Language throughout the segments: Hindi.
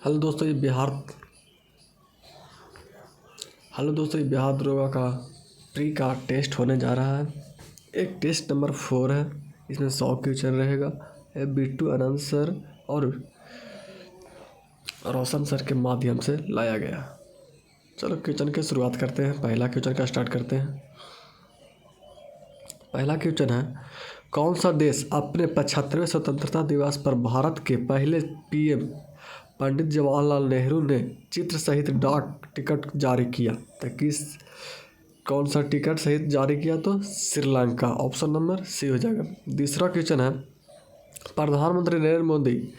हेलो दोस्तों ये बिहार बिहार दरोगा का प्री का टेस्ट होने जा रहा है। एक टेस्ट नंबर 4 है, इसमें 100 क्वेश्चन रहेगा। ये बिट्टू आनंद सर और रोशन सर के माध्यम से लाया गया। चलो क्वेश्चन की शुरुआत करते हैं। पहला क्वेश्चन का स्टार्ट करते हैं। पहला क्वेश्चन है, कौन सा देश अपने 75वें स्वतंत्रता दिवस पर भारत के पहले पीएम पंडित जवाहरलाल नेहरू ने चित्र सहित डाक टिकट जारी किया? तो कौन सा टिकट सहित जारी किया? तो श्रीलंका। ऑप्शन नंबर सी हो जाएगा। दूसरा क्वेश्चन है, प्रधानमंत्री नरेंद्र मोदी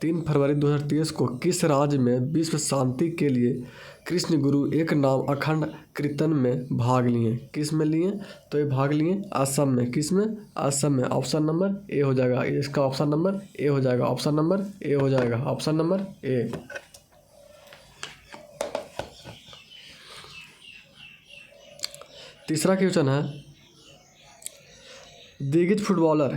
3 फरवरी 2023 को किस राज्य में विश्व शांति के लिए कृष्ण गुरु एक नाम अखंड कीर्तन में भाग लिए? किस में लिए? तो ये भाग लिए असम में। किस में? असम में। ऑप्शन नंबर ए हो जाएगा। इसका ऑप्शन नंबर ए हो जाएगा। ऑप्शन नंबर ए हो जाएगा। ऑप्शन नंबर ए। तीसरा क्वेश्चन है, दिग्गज फुटबॉलर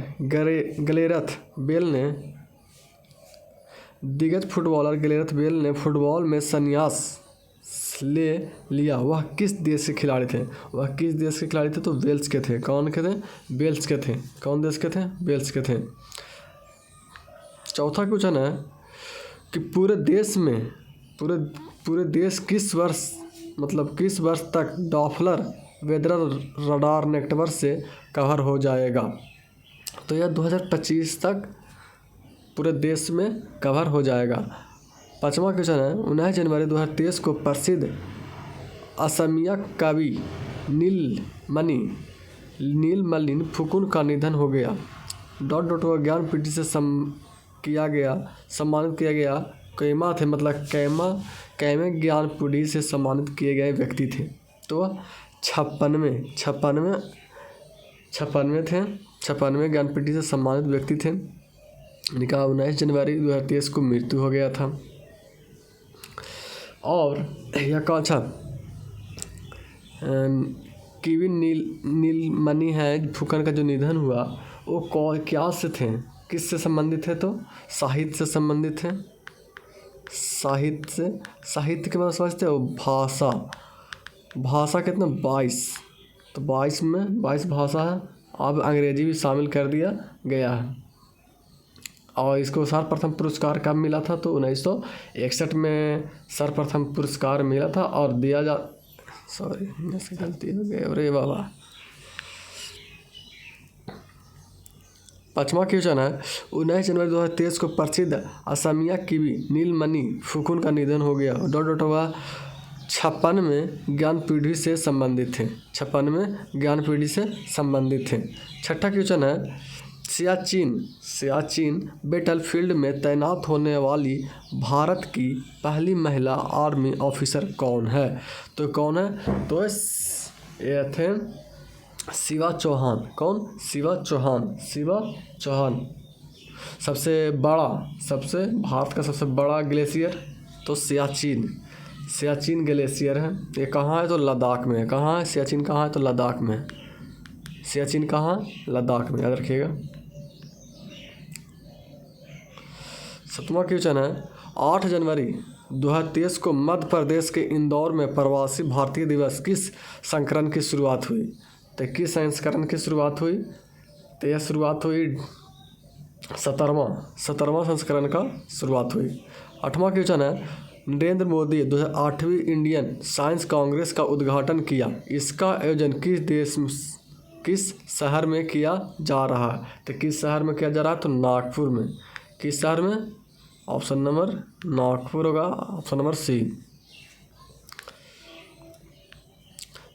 गैरेथ बेल ने फुटबॉल में संन्यास ले लिया। वह किस देश के खिलाड़ी थे? तो वेल्स के थे। कौन के थे? वेल्स के थे। कौन देश के थे? वेल्स के थे। चौथा क्वेश्चन है कि पूरे देश किस वर्ष तक डॉप्लर वेदर रडार नेटवर्क से कवर हो जाएगा? तो यह 2025 तक पूरे देश में कवर हो जाएगा। पाँचवा क्वेश्चन है, 19 जनवरी 2023 को प्रसिद्ध असमिया कवि नीलमणि फुकन का निधन हो गया। को ज्ञानपीठ से सम्मानित किया गया। कैमा थे, मतलब कैमे ज्ञानपीठ से सम्मानित किए गए व्यक्ति थे। तो 56वें ज्ञानपीठ से सम्मानित व्यक्ति थे। इनका 19 जनवरी 2023 को मृत्यु हो गया था। और यह कौन सा किवी नीलमणि है फुकन का जो निधन हुआ वो क्या से थे? किससे संबंधित है? तो साहित्य से संबंधित है। साहित्य के मतलब समझते हो? भाषा कितना? 22। तो 22 भाषा है। अब अंग्रेजी भी शामिल कर दिया गया है। और इसको सर्वप्रथम पुरस्कार कब मिला था? तो 1961 में सर्वप्रथम पुरस्कार मिला था और दिया गलती हो गई। अरे बाबा। पाँचवा क्वेश्चन है, 19 जनवरी 2023 को प्रसिद्ध असमिया कवि नीलमणि फुकन का निधन हो गया। 56वें ज्ञानपीठ से संबंधित थे। 56वें ज्ञानपीठ से संबंधित थे। छठा क्वेश्चन है, सियाचिन बैटलफील्ड में तैनात होने वाली भारत की पहली महिला आर्मी ऑफिसर कौन है? तो कौन है? तो ये थे शिवा चौहान। कौन? शिवा चौहान। भारत का सबसे बड़ा ग्लेशियर तो सियाचिन ग्लेशियर है। ये कहाँ है? तो लद्दाख में है। कहाँ है सियाचिन? कहाँ है? तो लद्दाख में है। सियाचिन कहाँ? लद्दाख में, याद रखिएगा। 7वां क्वेश्चन है, 8 जनवरी 2023 को मध्य प्रदेश के इंदौर में प्रवासी भारतीय दिवस किस संस्करण की शुरुआत हुई? तो किस संस्करण की शुरुआत हुई? तो यह शुरुआत हुई 17वां संस्करण का शुरुआत हुई। 8वां क्वेश्चन है, नरेंद्र मोदी 2008वीं इंडियन साइंस कांग्रेस का उद्घाटन किया। इसका आयोजन किस शहर में किया जा रहा है? तो किस शहर में किया जा रहा है? तो नागपुर में। किस शहर में? ऑप्शन नंबर नागपुर होगा। Option number C.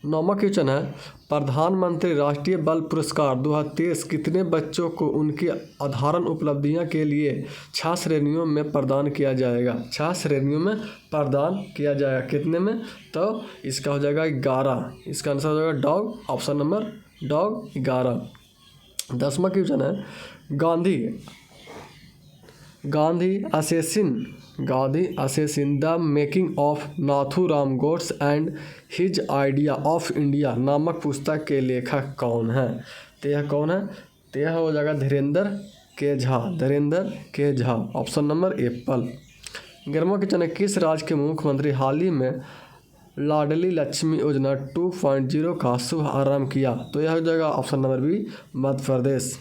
9वां क्वेश्चन है, प्रधानमंत्री राष्ट्रीय बाल पुरस्कार 2023 कितने बच्चों को उनकी असाधारण उपलब्धियों के लिए 6 श्रेणियों में प्रदान किया जाएगा? 6 श्रेणियों में प्रदान किया जाएगा। कितने में? तो इसका हो जाएगा 11। इसका आंसर हो जाएगा डॉग। Option number dog 11। 10वां क्वेश्चन है, Gandhi assassin the making of Nathuram Godse and his idea of India नामक पुस्तक के लेखक कौन है? तो यह कौन है? तो यह हो जाएगा Dhirendra K Jha. Option number apple. 11वां क्वेश्चन है, किस राज्य के मुख्यमंत्री हाल ही में लाडली लक्ष्मी योजना 2.0 का शुभ आरंभ किया? तो यह हो जाएगा option number B, Madhya Pradesh.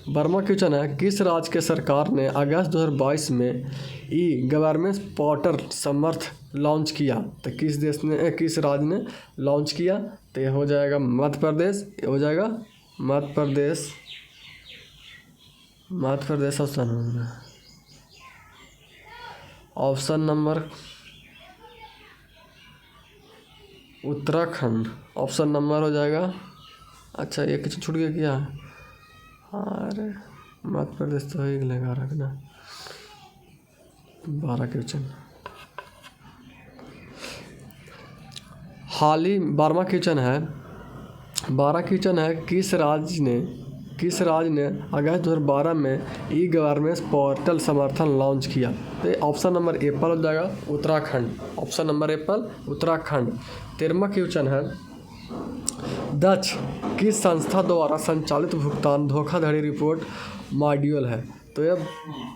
12वां question है, किस राज्य के सरकार ने अगस्त 2022 में ई गवर्नेंस पोर्टल समर्थ लॉन्च किया? तो किस राज्य ने लॉन्च किया? तो यह हो जाएगा मध्य प्रदेश। ये हो जाएगा Madhya Pradesh. Option number Uttarakhand. Option number हो जाएगा, अच्छा ये कुछ छूट गया क्या? अरे मध्य प्रदेश तो ही लगा रखना। 12 क्वेश्चन हाल ही 12वां क्वेश्चन है, 12 क्वेश्चन है, किस राज्य ने अगस्त 2012 में E governance portal Samarthan launch किया? तो ऑप्शन नंबर एप्पल हो जाएगा, Uttarakhand. Option number apple, Uttarakhand. 13वां क्वेश्चन है, डच किस संस्था द्वारा संचालित भुगतान धोखाधड़ी रिपोर्ट मॉड्यूल है? तो यह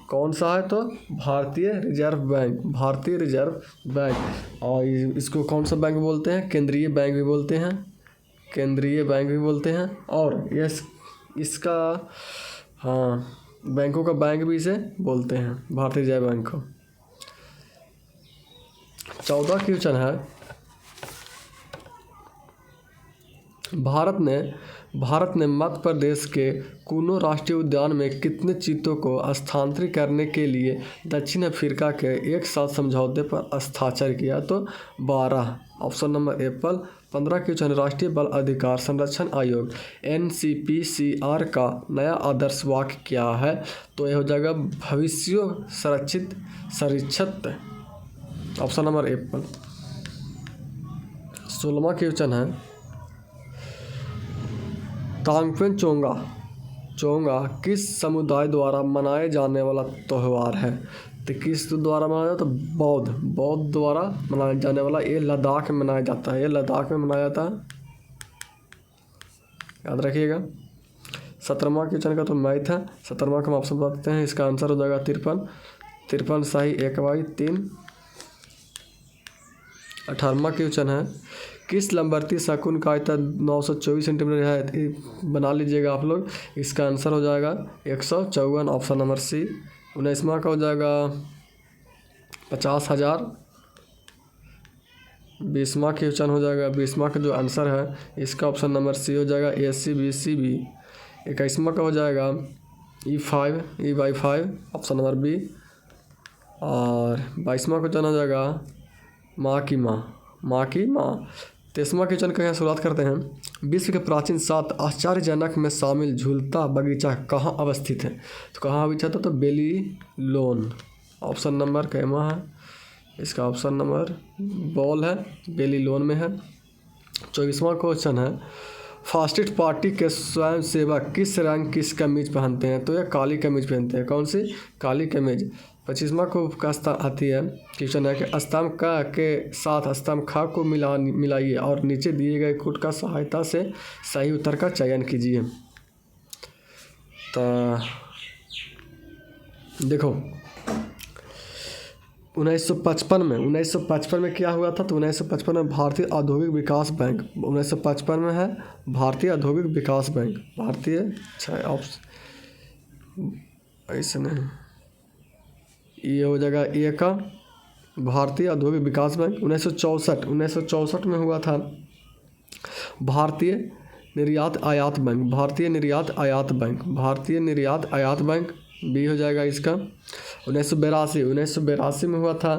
कौन सा है? तो भारतीय रिजर्व बैंक। भारतीय रिजर्व बैंक। और इसको कौन सा बैंक बोलते हैं? केंद्रीय बैंक भी बोलते हैं। केंद्रीय बैंक भी बोलते हैं। और यह इसका बैंकों का बैंक भी इसे बोलते हैं, भारतीय रिजर्व बैंक को। 14 क्वेश्चन है, भारत ने मध्य प्रदेश के कूनो राष्ट्रीय उद्यान में कितने चीतों को स्थानांतरित करने के लिए दक्षिण अफ्रीका के एक साथ समझौते पर हस्ताक्षर किया? तो 12। Option number Apple. 15 क्वेश्चन, राष्ट्रीय बाल अधिकार संरक्षण आयोग NCPCR का नया आदर्श वाक्य क्या है? तो यह हो जाएगा भविष्य संरक्षित। Option number apple. 16वां क्वेश्चन है, तांगपेन चोंगा किस समुदाय द्वारा मनाए जाने वाला त्यौहार है? तो किस द्वारा मनाया जाता? बौद्ध द्वारा मनाया जाने वाला। ये लद्दाख में मनाया जाता है। याद रखिएगा। 17वां क्वेश्चन का तो मैथ है। 17वां का हम ऑप्शन बताते हैं। इसका आंसर हो जाएगा 53 सही 1/3। 18वां क्वेश्चन है, किस लंबवर्ती शकुन का आयतन 924 सेंटीमीटर है? बना लीजिएगा आप लोग। इसका आंसर हो जाएगा 154। ऑप्शन नंबर सी। 19वां का हो जाएगा 50,000। 20वां क्वेश्चन हो जाएगा, 20वां का जो आंसर है इसका ऑप्शन नंबर सी हो जाएगा ACBCB। 21वां का हो जाएगा E/5 ऑप्शन नंबर बी। और 22वां क्वेश्चन हो जाएगा माँ की माँ। 23वां क्वेश्चन का यहाँ शुरुआत करते हैं। विश्व के प्राचीन 7 आश्चर्यजनक में शामिल झूलता बगीचा कहाँ अवस्थित है? तो कहाँ अवस्थित है? तो बेबीलोन। ऑप्शन नंबर कैमा है, इसका ऑप्शन नंबर बॉल है, बेबीलोन में है। 24वां क्वेश्चन है, फासिस्ट पार्टी के स्वयंसेवक किस रंग किस कमीज पहनते हैं? तो यह काली कमीज पहनते हैं। कौन सी? काली कमीज। 25वां को का आती है क्वेश्चन है कि स्तंभ क के साथ स्तंभ ख को मिलाइए और नीचे दिए गए कोड का सहायता से सही उत्तर का चयन कीजिए। तो देखो 1955 में क्या हुआ था? तो 1955 में भारतीय औद्योगिक विकास बैंक 1955 में है। भारतीय औद्योगिक विकास बैंक, ऐसे नहीं, ये हो जाएगा ए का भारतीय औद्योगिक विकास बैंक। 1964 में हुआ था भारतीय निर्यात आयात बैंक, बी हो जाएगा इसका। 1982 में हुआ था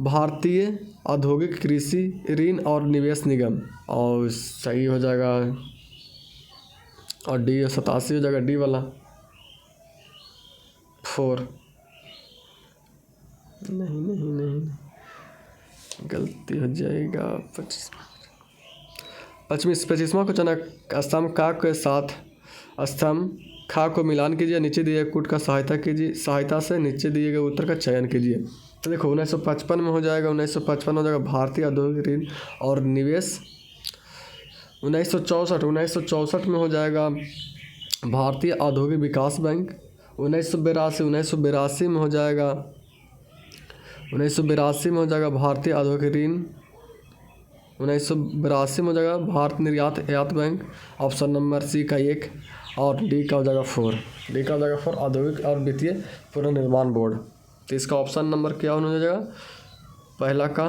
भारतीय औद्योगिक कृषि ऋण और निवेश निगम, और सही हो जाएगा। और डी 87 हो जाएगा, डी वाला 4। नहीं गलती हो जाएगा। 25वां क्वेश्चन, स्तंभ का के साथ स्तंभ खा को मिलान कीजिए, नीचे दिए गए कूट का सहायता से नीचे दिए गए उत्तर का चयन कीजिए। तो देखो 1955 में हो जाएगा, 1955 हो जाएगा भारतीय औद्योगिक ऋण और निवेश। 1964 में हो जाएगा भारतीय औद्योगिक विकास बैंक। 1982 में हो जाएगा 1982 में हो जाएगा भारतीय औद्योगिक ऋण। 1982 में हो जाएगा भारत निर्यात आयात बैंक, ऑप्शन नंबर सी का 1, और डी का हो जाएगा 4। डी का हो जाएगा 4 औद्योगिक और वित्तीय पुनर्निर्माण बोर्ड। तो इसका ऑप्शन नंबर क्या होना जाएगा? पहला का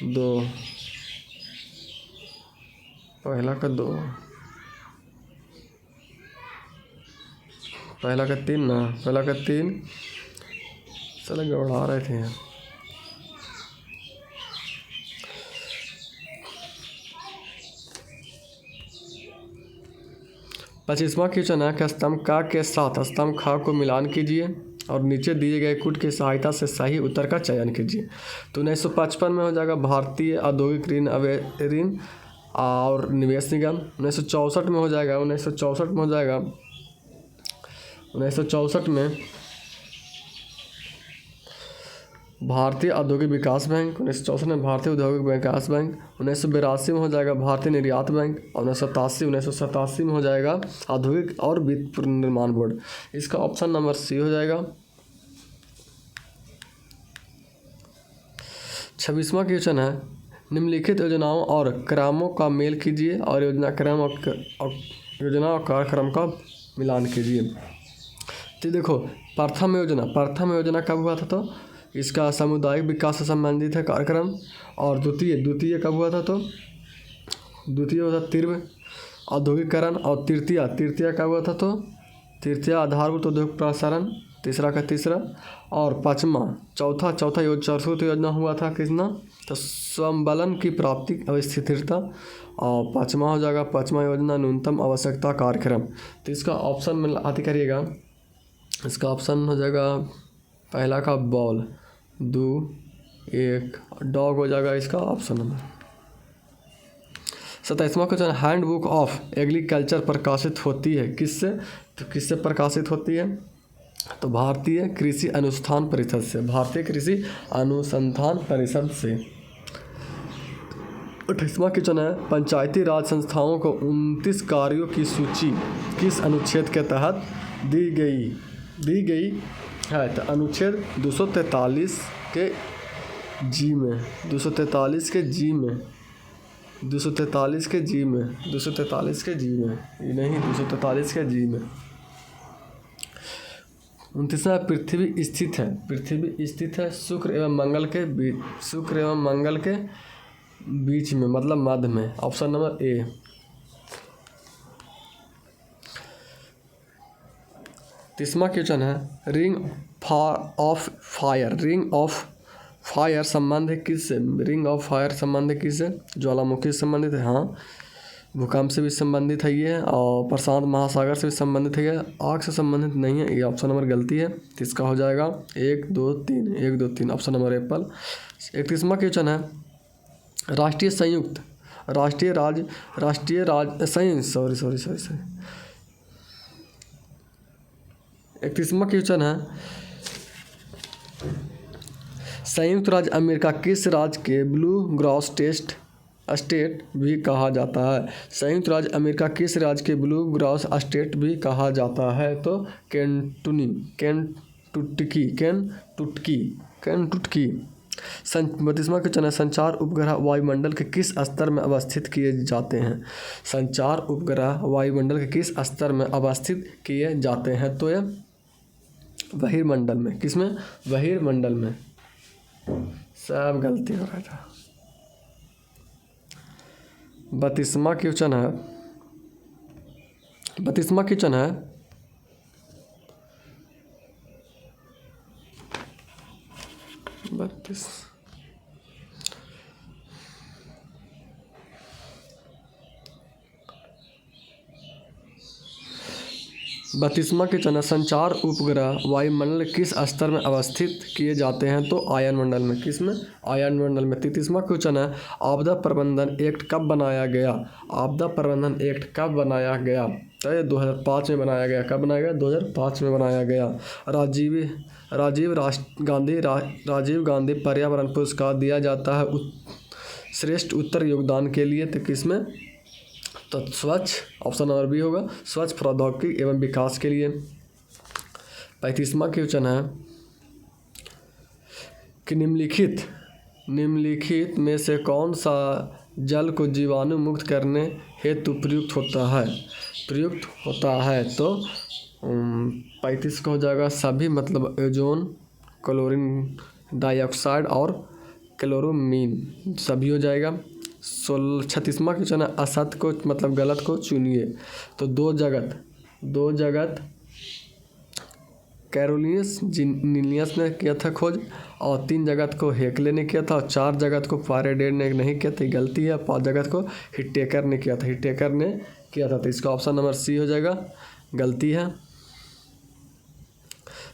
2, पहला का 2, पहला का 3 ना, पहला का 3 चलो गड़बड़ा रहे थे। 25वां क्वेश्चन है कि स्तंभ का के साथ स्तंभ खा को मिलान कीजिए और नीचे दिए गए कूट की सहायता से सही उत्तर का चयन कीजिए। तो 1955 में हो जाएगा भारतीय औद्योगिक ऋण और निवेश निगम। 1964 में हो जाएगा 1964 में भारतीय औद्योगिक विकास बैंक। 1964 में भारतीय औद्योगिक विकास बैंक। 1982 में हो जाएगा भारतीय निर्यात बैंक। और 1987 में हो जाएगा औद्योगिक और वित्त पुनर्निर्माण बोर्ड। इसका ऑप्शन नंबर सी हो जाएगा। 26वां क्वेश्चन है निम्नलिखित योजनाओं और क्रमों का मेल कीजिए और योजना और कार्यक्रम का मिलान कीजिए। तो देखो प्रथम योजना कब हुआ था? तो इसका सामुदायिक विकास से संबंधित है कार्यक्रम। और द्वितीय कब हुआ था? तो द्वितीय हुआ था तीव्र औद्योगिकरण। और तृतीय कब हुआ था? तो तृतीय आधारभूत औद्योगिक प्रसारण, तीसरा का तीसरा। और चौथा योजना हुआ था किसना? तो समबलन की प्राप्ति अवस्थिरता। और पाँचवा हो जाएगा पाँचवा योजना न्यूनतम आवश्यकता कार्यक्रम। तो इसका ऑप्शन में आती करिएगा। इसका ऑप्शन हो जाएगा पहला का बॉल, 2, 1 डॉग हो जाएगा इसका ऑप्शन नंबर। 27वां क्वेश्चन हैंडबुक ऑफ एग्रीकल्चर प्रकाशित होती है किससे? तो किससे प्रकाशित होती है? तो भारतीय कृषि अनुसंधान परिषद से। भारतीय कृषि अनुसंधान परिषद से। 28वां क्वेश्चन है पंचायती राज संस्थाओं को 29 कार्यों की सूची किस अनुच्छेद के तहत दी गई है? तो अनुच्छेद 243 के जी में 243 के जी में 243 के जी में 243 के जी में नहीं 243 के जी में 29वां पृथ्वी स्थित है शुक्र एवं मंगल के बीच में, मतलब मध्य में। Option number A. 30वां क्वेश्चन है रिंग ऑफ फायर संबंध है किससे? रिंग ऑफ फायर संबंध है किससे? ज्वालामुखी से संबंधित है। हाँ, भूकंप से भी संबंधित है ये, और प्रशांत महासागर से भी संबंधित है ये। आग से संबंधित नहीं है, ये ऑप्शन नंबर गलती है। तो इसका हो जाएगा 1, 2, 3 ऑप्शन नंबर एप्पल। 31वां क्वेश्चन है राष्ट्रीय संयुक्त 31वां क्वेश्चन है संयुक्त राज्य अमेरिका किस राज्य के ब्लू ग्रास स्टेट भी कहा जाता है? संयुक्त राज्य अमेरिका किस राज्य के ब्लू ग्रास स्टेट भी कहा जाता है? तो केंटुकी। 32वां क्वेश्चन है संचार उपग्रह वायुमंडल के किस स्तर में अवस्थित किए जाते हैं? संचार उपग्रह वायुमंडल के किस स्तर में अवस्थित किए जाते हैं? तो ये बहिर्मंडल में। किसमें? बहिर्मंडल में। सब गलती हो रहा था। 32वां क्वेश्चन है 32। 32वां क्वेश्चन है संचार उपग्रह वायुमंडल किस स्तर में अवस्थित किए जाते हैं? तो आयन मंडल में। किसमें? आयन मंडल में। 33वां क्वेश्चन है आपदा प्रबंधन एक्ट कब बनाया गया? आपदा प्रबंधन एक्ट कब बनाया गया? तो ये 2005 में बनाया गया। कब बनाया गया? 2005 में बनाया गया। राजीव गांधी पर्यावरण पुरस्कार दिया जाता है श्रेष्ठ उत्तर योगदान के लिए। तो किसमें? तो स्वच्छ ऑप्शन नंबर बी होगा, स्वच्छ प्रौद्योगिकी एवं विकास के लिए। 35वां क्वेश्चन है कि निम्नलिखित में से कौन सा जल को जीवाणु मुक्त करने हेतु प्रयुक्त होता है। तो 35 का हो जाएगा सभी, मतलब ओजोन, क्लोरीन डाइऑक्साइड और क्लोरोमीन सभी हो जाएगा। 36वां क्वेश्चन है असत्य को मतलब गलत को चुनिए। तो दो जगत कैरोलिनस जिनियस ने किया था खोज, और 3 जगत को हेक्ले ने किया था, और 4 जगत को फारेडे ने नहीं किया था, गलती है। 5 जगत को हिटेकर ने किया था, तो इसका ऑप्शन नंबर सी हो जाएगा, गलती है।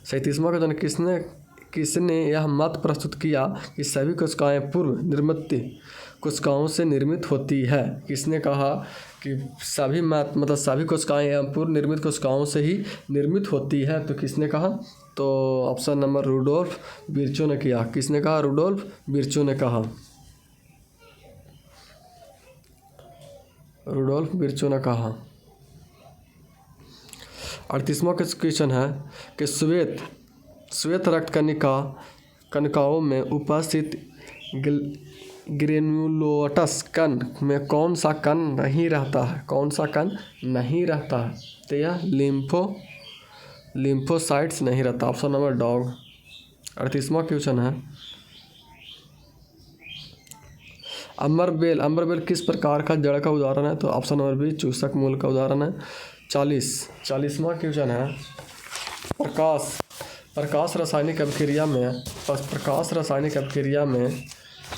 37वां क्वेश्चन किसने यह मत प्रस्तुत किया कि सभी कोशिकाएं पूर्व निर्मित कोशिकाओं से निर्मित होती है। किसने कहा कि सभी कोशिकाएं एवं पूर्व निर्मित कोशिकाओं से ही निर्मित होती है। तो किसने कहा, तो ऑप्शन नंबर रुडोल्फ विर्चो ने किया। किसने कहा, रुडोल्फ विर्चो ने कहा। रुडोल्फ विर्चो ने कहा। 38वां क्वेश्चन है कि श्वेत रक्त कणिकाओं में उपस्थित ग्रेनुलोटस कण में कौन सा कण नहीं रहता है। तो यह लिम्फोसाइट्स नहीं रहता, ऑप्शन नंबर डॉग। 38वां क्वेश्चन है अम्बरबेल किस प्रकार का जड़ का उदाहरण है। तो ऑप्शन नंबर बी चूसक मूल का उदाहरण है। 40वां क्वेश्चन है प्रकाश रासायनिक अभिक्रिया में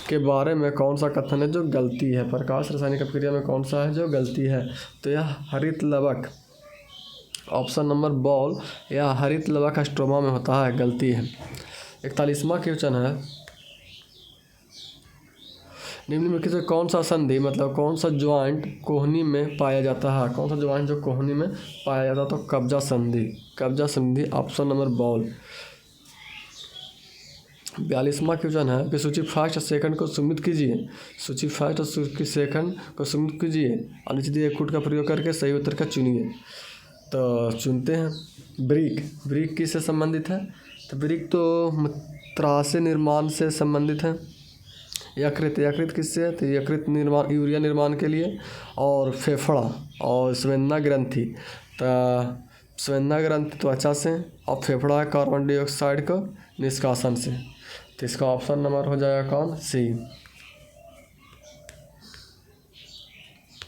के बारे में कौन सा कथन है जो गलती है। प्रकाश रासायनिक अभिक्रिया में कौन सा है जो गलती है। तो यह हरित लवक, ऑप्शन नंबर बॉल, यह हरित लवक स्ट्रोमा में होता है, गलती है। 41वां क्वेश्चन है निम्नलिखित में कौन सा संधि मतलब कौन सा ज्वाइंट कोहनी में पाया जाता है। कौन सा ज्वाइंट जो कोहनी में पाया जाता है। तो कब्जा संधि, ऑप्शन नंबर बॉल। 42वां क्वेश्चन है कि सूची फर्स्ट सेकंड को सुमित कीजिए और नीचे दिए कूट का प्रयोग करके सही उत्तर का चुनिए। तो चुनते हैं। ब्रिक किससे संबंधित है। तो ब्रिक तो त्रासे निर्माण से संबंधित है। यकृत किससे है। तो यकृत निर्माण यूरिया निर्माण के लिए। और फेफड़ा और स्वेदना ग्रंथि, तो स्वेदना ग्रंथि त्वचा से, और फेफड़ा कार्बन डाइऑक्साइड को निष्कासन से। तो इसका ऑप्शन नंबर हो जाएगा कौन, सी।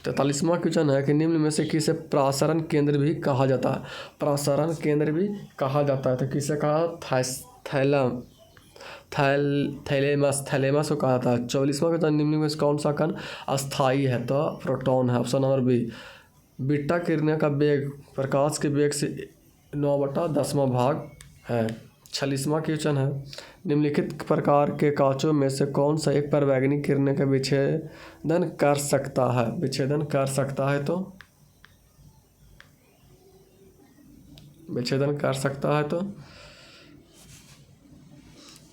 43वां क्वेश्चन है कि निम्न में से किसे प्रासरण केंद्र भी कहा जाता है। तो किसे कहा, थैलेमस को कहा था। 44वां क्वेश्चन निम्न में से कौन सा कण अस्थायी है। तो प्रोटॉन है, ऑप्शन नंबर बी। बीटा किरणें का वेग प्रकाश के वेग से 9/10वां भाग है। 46वां क्वेश्चन है निम्नलिखित प्रकार के कांचों में से कौन सा एक परावैंगनिक किरणें का विच्छेदन कर सकता है।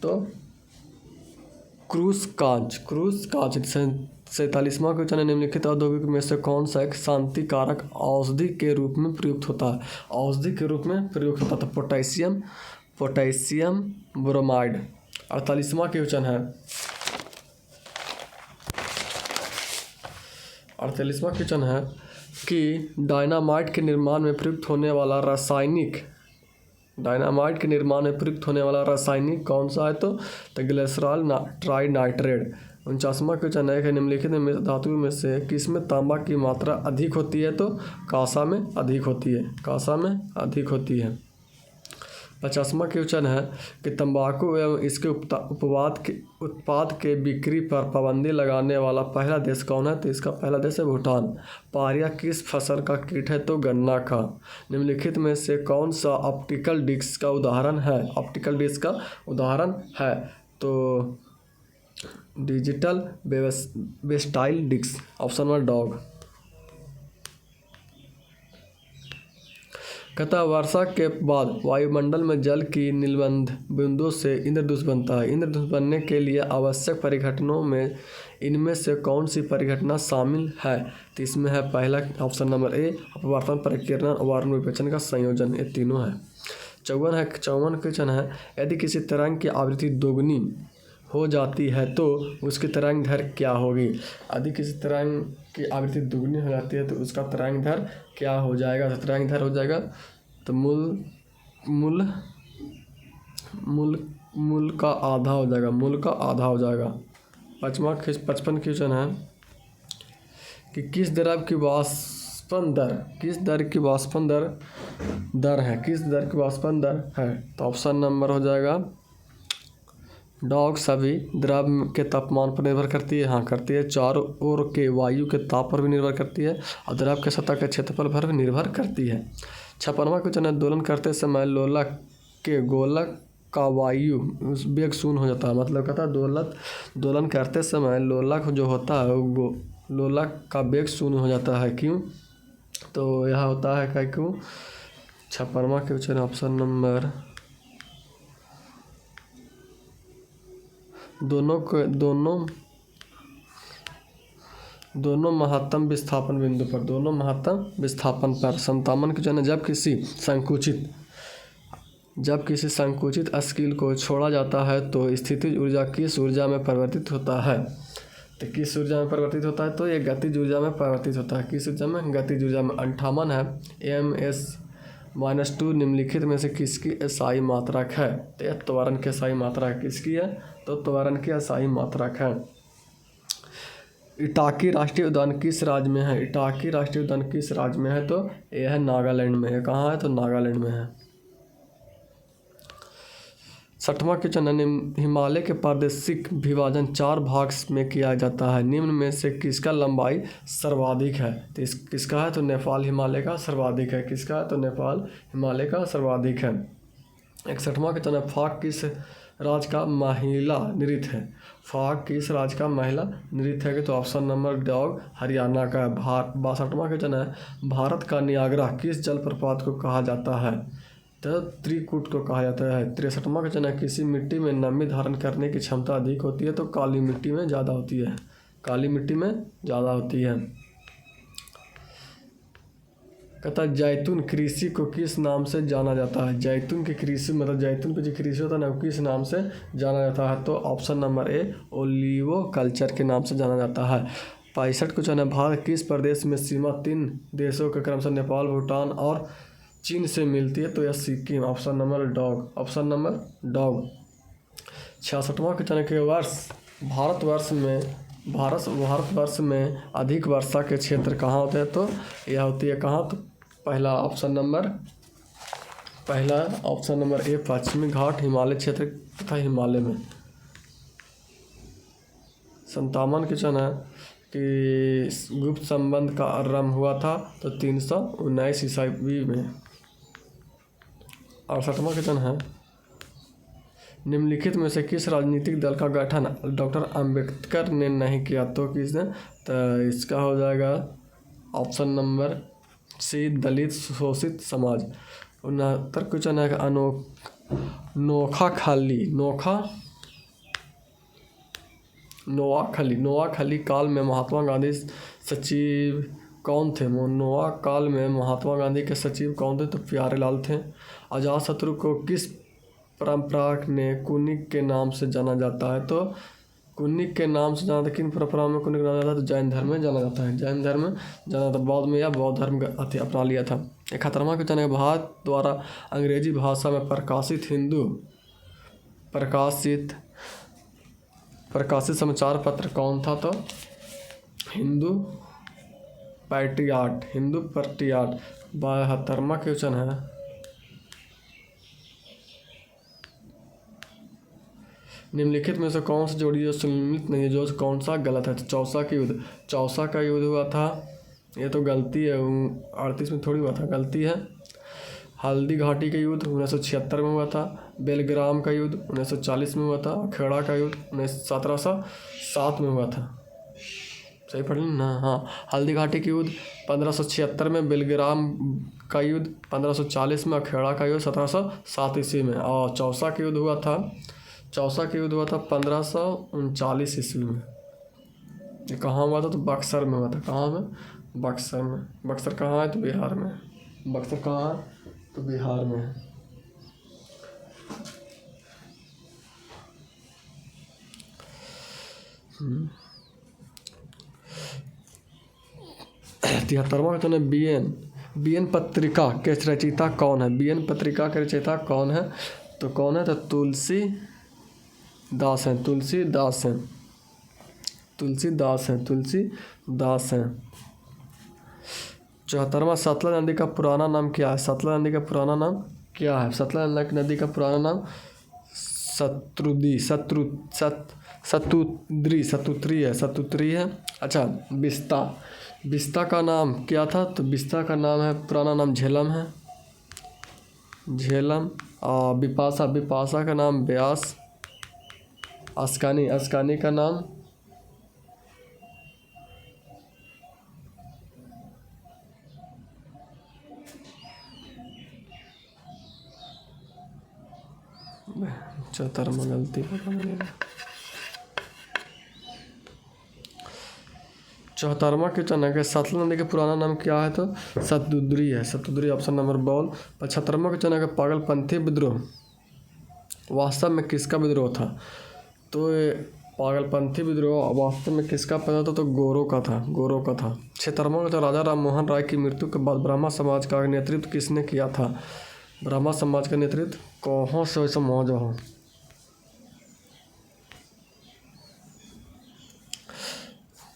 तो क्रूज कांच। 47वां क्वेश्चन है निम्नलिखित औद्योगिक में से कौन सा एक शांतिकारक औषधि के रूप में प्रयुक्त होता है। तो पोटेशियम ब्रोमाइड। 48वां क्वेश्चन है कि डायनामाइट के निर्माण में प्रयुक्त होने वाला रासायनिक कौन सा है। तो ग्लिसरॉल ट्राइनाइट्रेट। 49वां क्वेश्चन है कि निम्नलिखित में धातु में से किसमें तांबा की मात्रा अधिक होती है। तो कांसा में अधिक होती है। 50वां क्वेश्चन है कि तंबाकू एवं इसके उत्पाद के बिक्री पर पाबंदी लगाने वाला पहला देश कौन है। तो इसका पहला देश है भूटान। पारिया किस फसल का कीट है। तो गन्ना का। निम्नलिखित में से कौन सा ऑप्टिकल डिस्क का उदाहरण है। तो digital versatile disc, option number dog. कहता है वर्षा के बाद वायुमंडल में जल की नीलबंध बूंदों से इंद्रधनुष बनता है। इंद्रधनुष बनने के लिए आवश्यक परिघटनाओं में इनमें से कौन सी परिघटना शामिल है? तो इसमें है पहला ऑप्शन नंबर ए अपवर्तन, परिकीर्णन और वायुमंडल विपचन का संयोजन, ये तीनों है। 54 क्वेश्चन है, यदि किसी तरंग की आवृत्ति दोगुनी हो जाती है तो उसकी तरंग दैर्घ्य क्या होगी? यदि किसी तरंग की आवृत्ति दुगनी हो जाती है तो उसका तरंग दैर्घ्य क्या हो जाएगा? तो तरंग दैर्घ्य हो जाएगा तो मूल का आधा हो जाएगा, मूल का आधा हो जाएगा। 55 क्वेश्चन है कि किस दर की वाष्पन दर है? तो ऑप्शन नंबर हो जाएगा डॉग सभी द्रव के तापमान पर निर्भर करती है, हाँ करती है। चारों ओर के वायु के ताप पर भी निर्भर करती है और द्रव के सतह के क्षेत्रफल पर भी निर्भर करती है। 56वां क्वेश्चन है, दोलन करते समय लोलक के गोलक का वायु वेग शून्य हो जाता है। मतलब कहता है दोलन करते समय लोलक जो होता है वो लोलक का वेग शून्य हो जाता है। क्यों? तो यह होता है क्या क्यों? 56वां क्वेश्चन ऑप्शन नंबर दोनों महत्तम विस्थापन बिंदु पर, दोनों महत्तम विस्थापन पर। 57 क्वेश्चन है, जब किसी संकुचित स्केल को छोड़ा जाता है तो स्थितिज ऊर्जा किस ऊर्जा में परिवर्तित होता है? तो किस ऊर्जा में परिवर्तित होता है? तो ये गतिज ऊर्जा में परिवर्तित होता है। किस ऊर्जा में? गतिज ऊर्जा में। 58 है, ms-2 निम्नलिखित में से किसकी SI मात्रक है? तो यह त्वरण की SI मात्रक किसकी है? तो त्वरण की SI मात्रक है। इटाकी राष्ट्रीय उद्यान किस राज्य में है? इटाकी राष्ट्रीय उद्यान किस राज्य में है? तो यह है नागालैंड में है। कहाँ है? तो नागालैंड में है। 60वां क्वेश्चन है, हिमालय के प्रादेशिक विभाजन 4 भाग में किया जाता है, निम्न में से किसका लंबाई सर्वाधिक है? तो किसका है? तो नेपाल हिमालय का सर्वाधिक है। किसका है? तो नेपाल हिमालय का सर्वाधिक है। 61वां क्वेश्चन है, फाक किस राज्य का महिला नृत्य है? फाक किस राज्य का महिला नृत्य है? तो ऑप्शन नंबर डॉग हरियाणा का है। 62वां क्वेश्चन है, भारत का नियाग्रा किस जलप्रपात को कहा जाता है? तो त्रिकुट को कहा जाता है। 63वां क्वेश्चन है, किसी मिट्टी में नमी धारण करने की क्षमता अधिक होती है? तो काली मिट्टी में ज़्यादा होती है, काली मिट्टी में ज़्यादा होती है। कहता है जैतून कृषि को किस नाम से जाना जाता है? जैतून की कृषि मतलब जैतून की जो कृषि होता है ना वो किस नाम से जाना जाता है? तो ऑप्शन नंबर ए ओलिवो कल्चर के नाम से जाना जाता है। 65 क्वेश्चन है, भारत किस प्रदेश में सीमा 3 देशों के क्रमशः नेपाल, भूटान और चीन से मिलती है? तो यह Sikkim. Option number dog, option number dog. 66वां क्वेश्चन है कि भारतवर्ष में अधिक वर्षा के क्षेत्र कहाँ होते हैं? तो यह होती है कहाँ? तो पहला ऑप्शन नंबर ए पश्चिमी घाट, हिमालय क्षेत्र तथा हिमालय में। 57 क्वेश्चन है कि गुप्त संबंध का आरंभ हुआ था? तो 319 ईस्वी में। 68वां क्वेश्चन है, निम्नलिखित में से किस राजनीतिक दल का गठन डॉक्टर अंबेडकर ने नहीं किया? तो किसने? तो इसका हो जाएगा ऑप्शन नंबर सी दलित शोषित समाज। 69 क्वेश्चन है, नोआखली काल में महात्मा गांधी सचिव कौन थे? नोआ काल में महात्मा गांधी के सचिव कौन थे? तो प्यारेलाल थे। अजातशत्रु को किस परंपरा ने कुनिक के नाम से जाना जाता है? तो कुनिक के नाम से जाना, किन परंपरा में कुनिक जाना जाता है? तो जैन धर्म में जाना जाता है, जैन धर्म में जाना जाता है। बाद में यह बौद्ध धर्म अपना लिया था। 71वां क्वेश्चन है, भारत द्वारा अंग्रेजी भाषा में प्रकाशित समाचार पत्र कौन था? तो हिंदू पैट्रियट। 72वां क्वेश्चन है, निम्नलिखित में से कौन सा जोड़ी जो सम्मिलित नहीं है? जो कौन सा गलत है? तो चौसा का युद्ध हुआ था, ये तो गलती है। 38 में थोड़ी हुआ था, गलती है। हल्दी घाटी का युद्ध 1976 में हुआ था। बेलग्राम का युद्ध 1940 में हुआ था। खेड़ा का युद्ध 1707 में हुआ था। सही पढ़ लें ना। हाँ, हल्दी घाटी की युद्ध 1576 में, बेलग्राम का युद्ध 1540 में, अखेड़ा का युद्ध 1707 ईस्वी में, और चौसा का युद्ध हुआ था 1539 ईस्वी में। ये कहाँ हुआ था? तो बक्सर में हुआ था। कहाँ में? बक्सर में। बक्सर कहाँ है? तो बिहार में। बक्सर कहाँ है? तो बिहार में है। तिहत्तरवां क्वेश्चन है, बीएन पत्रिका के रचयिता कौन है? बीएन पत्रिका के रचयिता कौन है? तो कौन है? तो तुलसीदास हैं। तुलसीदास हैं। 74वां, सतलज नदी का पुराना नाम क्या है? सतलज नदी का पुराना नाम क्या है? सतलज नदी का पुराना नाम सतुद्री है। अच्छा, बिस्ता का नाम क्या था? तो बिस्ता का नाम है, पुराना नाम झेलम है। और बिपाशा का नाम ब्यास। अस्कानी का नाम चौतरवा गलती पता नहीं। 74वां क्वेश्चन है कि सतलज नदी का पुराना नाम क्या है? तो सतुद्री है। Satudri option number ball. 75वां क्वेश्चन है कि पागलपंथी विद्रोह वास्तव में किसका विद्रोह था? तो पागलपंथी विद्रोह वास्तव में किसका पैदा था? तो गोरों का था। 76वां क्वेश्चन, राजा राम मोहन राय की मृत्यु के बाद ब्राह्मण समाज का नेतृत्व किसने किया था? ब्राह्मण समाज का नेतृत्व कहाँ से वैसे मौज हो।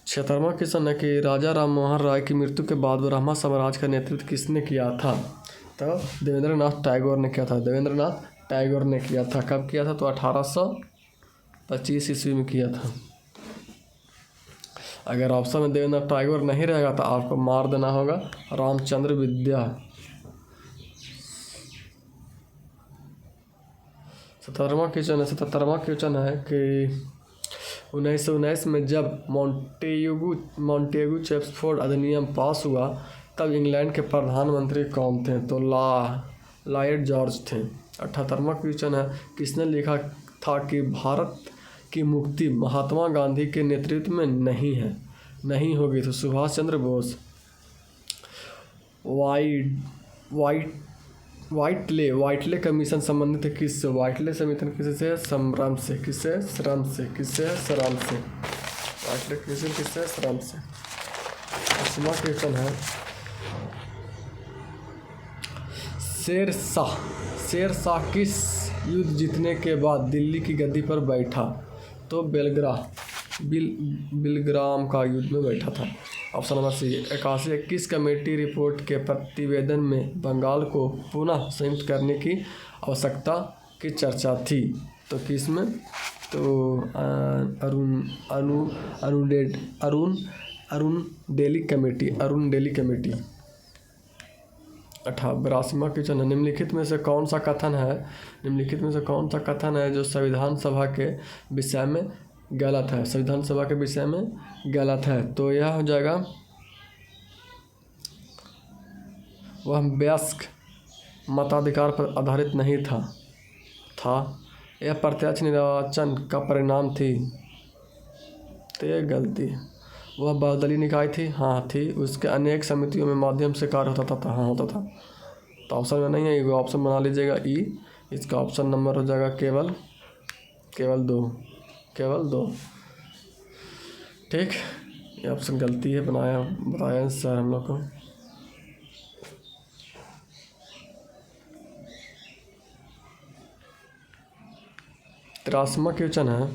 76वां क्वेश्चन है कि राजा राम मोहन राय की मृत्यु के बाद ब्राह्मण साम्राज्य का नेतृत्व किसने किया था? तो देवेंद्रनाथ टैगोर ने किया था। कब किया था? तो 1825 ईस्वी में किया था। अगर ऑप्शन में देवेंद्रनाथ टैगोर नहीं रहेगा तो आपको मार देना होगा रामचंद्र विद्या। 77वां क्वेश्चन है कि 1919 में जब मॉन्टेगू चेम्सफोर्ड अधिनियम पास हुआ तब इंग्लैंड के प्रधानमंत्री कौन थे? तो लॉर्ड जॉर्ज थे। 78वां क्वेश्चन है, किसने लिखा था कि भारत की मुक्ति महात्मा गांधी के नेतृत्व में नहीं होगी? तो सुभाष चंद्र बोस। व्हाइटले कमीशन संबंधित है किससे? व्हाइटले कमीशन किससे? श्रम से। व्हाइटले कमीशन किससे? श्रम से। 80वां क्वेश्चन है, शेर शाह किस युद्ध जीतने के बाद दिल्ली की गद्दी पर बैठा? तो बिलग्राम का युद्ध में बैठा था। Option number C. 81 committee report के प्रतिवेदन में बंगाल को पुनः संयुक्त करने की आवश्यकता की चर्चा थी? तो किस में? तो अरुण डेली कमेटी। 82वां क्वेश्चन है, निम्नलिखित में से कौन सा कथन है जो संविधान सभा के विषय में गलत है? तो यह हो जाएगा, वह वयस्क मताधिकार पर आधारित नहीं था। यह प्रत्यक्ष निर्वाचन का परिणाम थी। तो यह गलती है। वह बहुदलीय निकाय थी? हाँ थी। उसके अनेक समितियों में माध्यम से कार्य होता था? हाँ होता था। तो ऑप्शन में नहीं है, ये ऑप्शन बना लीजिएगा ई। इसका ऑप्शन नंबर हो जाएगा केवल 2। ठीक, ये ऑप्शन गलती है, बताया सर हम लोग को। 83वां क्वेश्चन है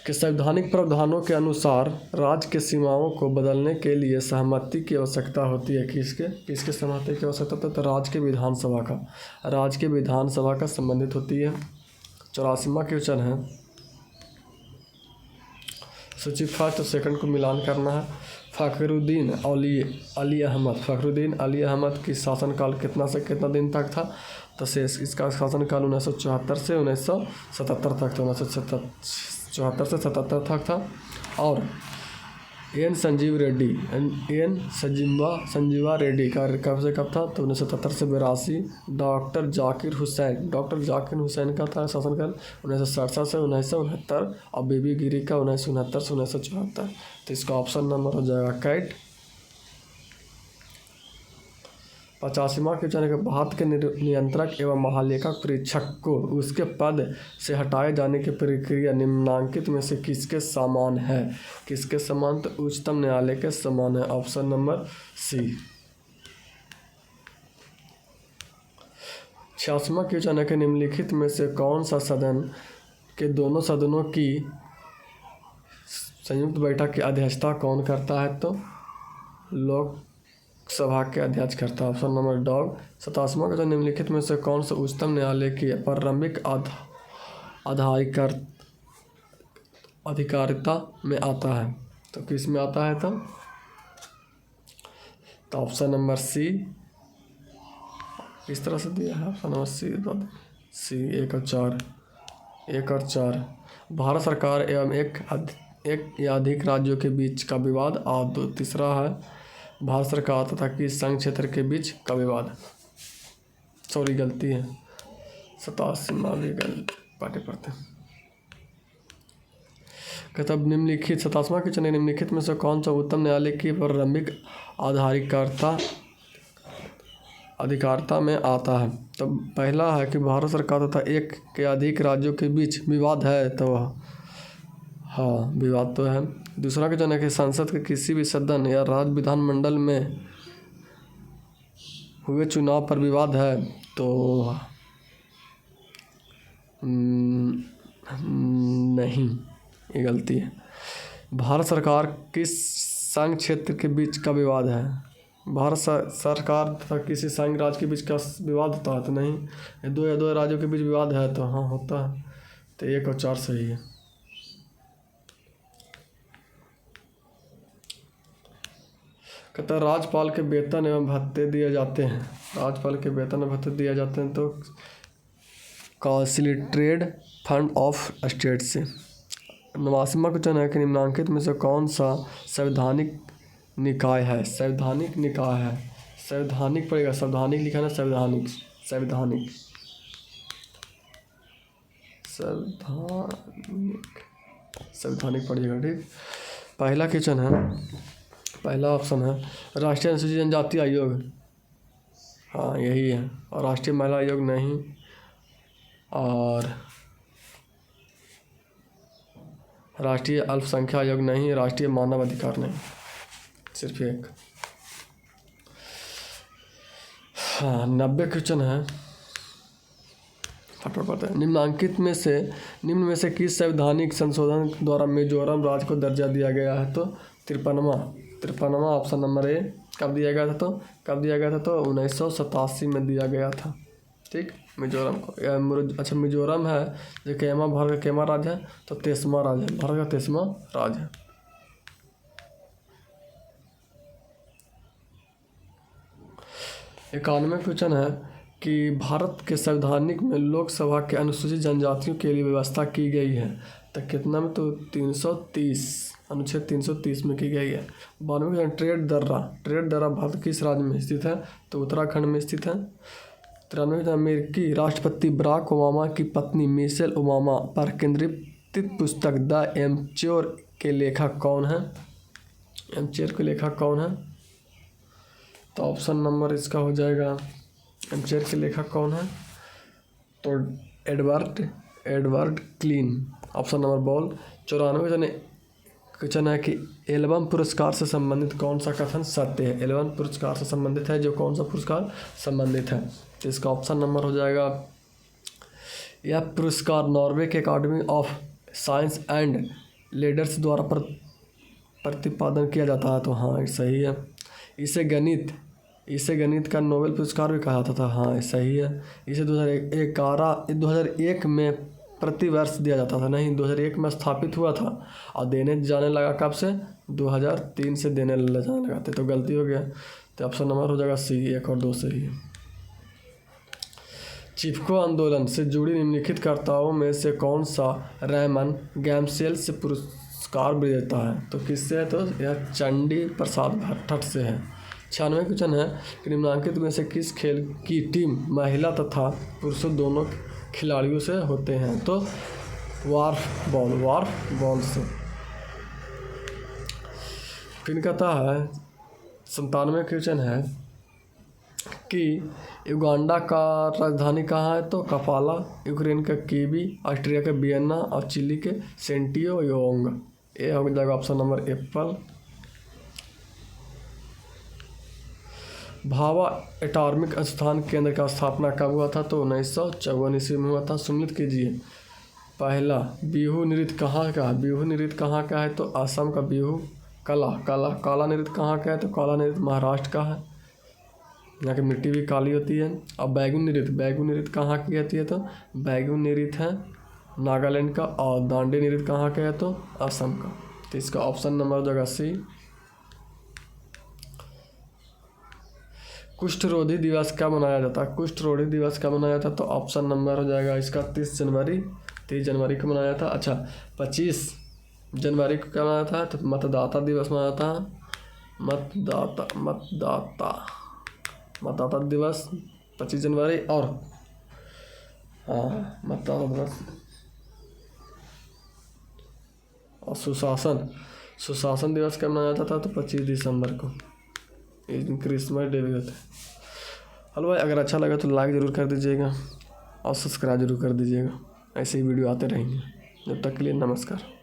कि संवैधानिक प्रावधानों के अनुसार राज्य के सीमाओं को बदलने के लिए सहमति की आवश्यकता होती है। किसके सहमति की आवश्यकता होती है? तो राज्य के विधानसभा का संबंधित होती है। 84वां क्वेश्चन है, सूची फर्स्ट और सेकंड को मिलान करना है। फ़खरुद्दीन अली अहमद, फ़खरुद्दीन अली अहमद की शासनकाल कितना से कितना दिन तक था? तो शेष इसका शासनकाल 1974 से 1977 तक था, 1974 से 77 तक था। और एन संजीवा रेड्डी का कब से कब था? तो 1977 से 82। डॉक्टर जाकिर हुसैन का था शासनकाल 1967 से 1969। और बीबी गिरी का 1969 से 1974। तो इसका ऑप्शन नंबर हो जाएगा कैट। 85वां क्वेश्चन है कि भारत के नियंत्रक एवं महालेखा परीक्षक को उसके पद से हटाए जाने की प्रक्रिया निम्नलिखित में से किसके समान है? किसके समान? तो उच्चतम न्यायालय के समान है। Option number C. 86वां क्वेश्चन है कि निम्नलिखित में से कौन सा सदन के दोनों सदनों की संयुक्त बैठक की अध्यक्षता कौन करता है? तो लोकसभा के अध्यक्ष करता है। Option number dog. 87वां क्वेश्चन निम्नलिखित में से कौन सा उच्चतम न्यायालय की प्रारंभिक अधिकारिता में आता है? तो किस में आता है? तो ऑप्शन नंबर सी। इस तरह से दिया है ऑप्शन नंबर सी 1 और 4। भारत सरकार एवं एक या अधिक राज्यों के बीच का विवाद। और तीसरा है भारत सरकार तथा किस संघ क्षेत्र के बीच का विवाद। सॉरी गलती है, 87वां भी पाटे पढ़ते हैं। तब निम्नलिखित 87वां क्वेश्चन निम्नलिखित में से कौन सा उत्तम न्यायालय की प्रारंभिक अधिकारिता में आता है? तो पहला है कि भारत सरकार तथा एक के अधिक राज्यों के बीच विवाद है, तो हाँ विवाद तो है। दूसरा क्वेश्चन है कि संसद के किसी भी सदन या राज्य विधानमंडल में हुए चुनाव पर विवाद है, तो नहीं, ये गलती है। भारत सरकार किस संघ क्षेत्र के बीच का विवाद है? भारत सरकार तथा किसी संघ राज्य के बीच का विवाद होता है? तो नहीं। दो राज्यों के बीच विवाद है, तो हाँ होता है। तो 1 और 4 सही है। कहता राज्यपाल के वेतन एवं भत्ते दिए जाते हैं। राज्यपाल के वेतन एवं भत्ते दिए जाते हैं तो कॉन्सोलिडेटेड फंड ऑफ स्टेट से। 89वां क्वेश्चन है कि निम्नलिखित में से कौन सा संवैधानिक निकाय है? संवैधानिक निकाय है। संवैधानिक पड़ेगा, संवैधानिक लिखा है ना, संवैधानिक पड़ेगा। ठीक। पहला क्वेश्चन है, पहला ऑप्शन है राष्ट्रीय अनुसूचित जनजाति आयोग। हाँ यही है। और राष्ट्रीय महिला आयोग नहीं, और राष्ट्रीय अल्पसंख्यक आयोग नहीं, राष्ट्रीय मानव अधिकार नहीं, सिर्फ एक। हाँ 90 क्वेश्चन है, फटाफट पढ़ते हैं। निम्न में से किस संवैधानिक संशोधन द्वारा मिजोरम राज्य को दर्जा दिया गया है? तो 53वां ऑप्शन नंबर ए। कब दिया गया था? तो 1987 में दिया गया था। ठीक। मिजोरम को, अच्छा मिजोरम है जो भारत का केमा राज्य है, तो 23वां राज्य है, भारत का 23वां राज्य है। इक्यानवे क्वेश्चन है कि भारत के संवैधानिक में लोकसभा के अनुसूचित जनजातियों के लिए व्यवस्था की गई है, तो कितना में? तो 330, अनुच्छेद 330 में की गई है। 92 ट्रेड दर्रा भारत किस राज्य में स्थित है? तो उत्तराखंड में स्थित है। 93 अमेरिकी राष्ट्रपति बराक ओबामा की पत्नी मिशेल ओबामा पर केंद्रित पुस्तक द एम्च्योर के लेखक कौन है? एम्च्योर के लेखक कौन है? तो ऑप्शन नंबर इसका हो जाएगा, एम्च्योर के लेखक कौन है? तो एडवर्ड क्लीन। ऑप्शन नंबर बोल। 94 क्वेश्चन है कि एल्बम पुरस्कार से संबंधित कौन सा कथन सत्य है? एल्बम पुरस्कार से संबंधित है जो कौन सा पुरस्कार संबंधित है? तो इसका ऑप्शन नंबर हो जाएगा, यह पुरस्कार नॉर्वे के अकादमी ऑफ साइंस एंड लेटर्स द्वारा प्रतिपादन किया जाता है। तो हाँ सही है। इसे गणित का नोबेल पुरस्कार भी कहा जाता था। हाँ सही है। इसे 2001 में प्रति वर्ष दिया जाता था, नहीं 2001 में स्थापित हुआ था और देने जाने लगा कब से, 2003 से देने जाने लगा थे, तो गलती हो गया। तो ऑप्शन नंबर हो जाएगा सी, 1 और 2 सही है। चिपको आंदोलन से जुड़ी निम्नलिखित कर्ताओं में से कौन सा रेमन गैम्सेल से पुरस्कार विजेता है? तो किससे है? तो यह चंडी प्रसाद भट्ट से है। 96 क्वेश्चन है कि निम्नलिखित में से किस खेल की टीम महिला तथा पुरुषों दोनों खिलाड़ियों से होते हैं? तो वार्फ बॉल से। फिर कहता है 97 क्वेश्चन है कि युगांडा का राजधानी कहाँ है? तो कपाला, यूक्रेन का कीवी, ऑस्ट्रिया का वियना और चिली के सेंटियोंग। ये हो जाएगा option number Apple. Bhabha atomic अनुसंधान केंद्र का स्थापना कब हुआ था? तो 1954 ईस्वी में हुआ था। सुमित कीजिए, पहला बिहू नृत्य कहाँ का है? बिहू नृत्य कहाँ का है? तो असम का बिहू। काला नृत्य कहाँ का है? तो काला नृत्य महाराष्ट्र का है, यहाँ की मिट्टी भी काली होती है। अब बैगुन नृत्य कहाँ की होती है? तो बैगुन नृत्य है नागालैंड का। और दांडी नृत्य कहाँ का है? तो असम का। तो इसका ऑप्शन नंबर हो जाएगा सी। कुष्ठ रोधी दिवस कब मनाया जाता है? कुष्ठ रोधी दिवस कब मनाया जाता है? तो ऑप्शन नंबर हो जाएगा इसका 30 जनवरी को मनाया था। अच्छा, 25 जनवरी को क्या मनाया था? तो मतदाता दिवस मनाया था। मतदाता दिवस 25 जनवरी। और मतदाता दिवस और सुशासन दिवस कब मनाया जाता था? तो 25 दिसंबर को। इस दिन क्रिसमस डे भी होता है। हेलो भाई, अगर अच्छा लगा तो लाइक ज़रूर कर दीजिएगा और सब्सक्राइब जरूर कर दीजिएगा। ऐसे ही वीडियो आते रहेंगे। जब तक के लिए नमस्कार।